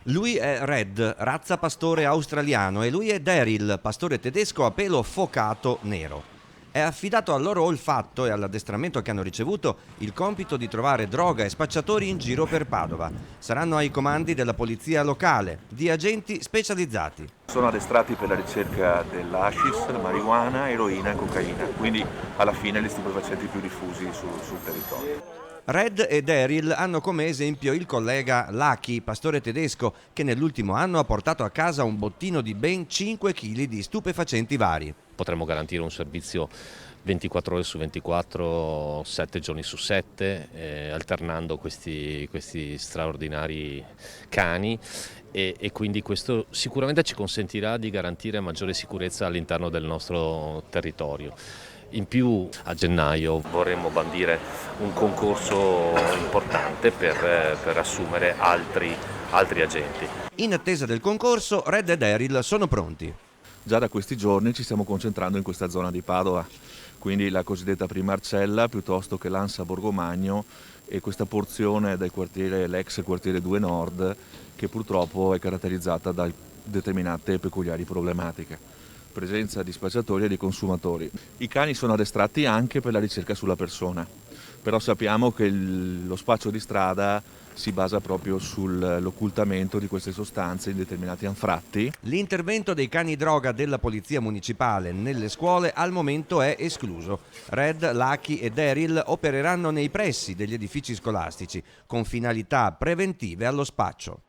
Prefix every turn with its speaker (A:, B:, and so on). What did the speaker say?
A: Lui è Red, razza pastore australiano, e lui è Daryl, pastore tedesco a pelo focato nero. È affidato al loro olfatto e all'addestramento che hanno ricevuto il compito di trovare droga e spacciatori in giro per Padova. Saranno ai comandi della polizia locale, di agenti specializzati.
B: Sono addestrati per la ricerca dell'hashish, la marijuana, eroina e cocaina, quindi alla fine gli stupefacenti più diffusi sul territorio.
A: Red e Daryl hanno come esempio il collega Lucky, pastore tedesco, che nell'ultimo anno ha portato a casa un bottino di ben 5 kg di stupefacenti vari.
C: Potremmo garantire un servizio 24 ore su 24, 7 giorni su 7, alternando questi straordinari cani e quindi questo sicuramente ci consentirà di garantire maggiore sicurezza all'interno del nostro territorio. In più a gennaio vorremmo bandire un concorso importante per assumere altri agenti.
A: In attesa del concorso, Red e Daryl sono pronti.
B: Già da questi giorni ci stiamo concentrando in questa zona di Padova, quindi la cosiddetta Primarcella piuttosto che l'Ansa Borgomagno e questa porzione del quartiere, l'ex quartiere 2 Nord, che purtroppo è caratterizzata da determinate peculiari problematiche. Presenza di spacciatori e di consumatori. I cani sono addestrati anche per la ricerca sulla persona, però sappiamo che lo spaccio di strada si basa proprio sull'occultamento di queste sostanze in determinati anfratti.
A: L'intervento dei cani droga della polizia municipale nelle scuole al momento è escluso. Red, Lucky e Daryl opereranno nei pressi degli edifici scolastici con finalità preventive allo spaccio.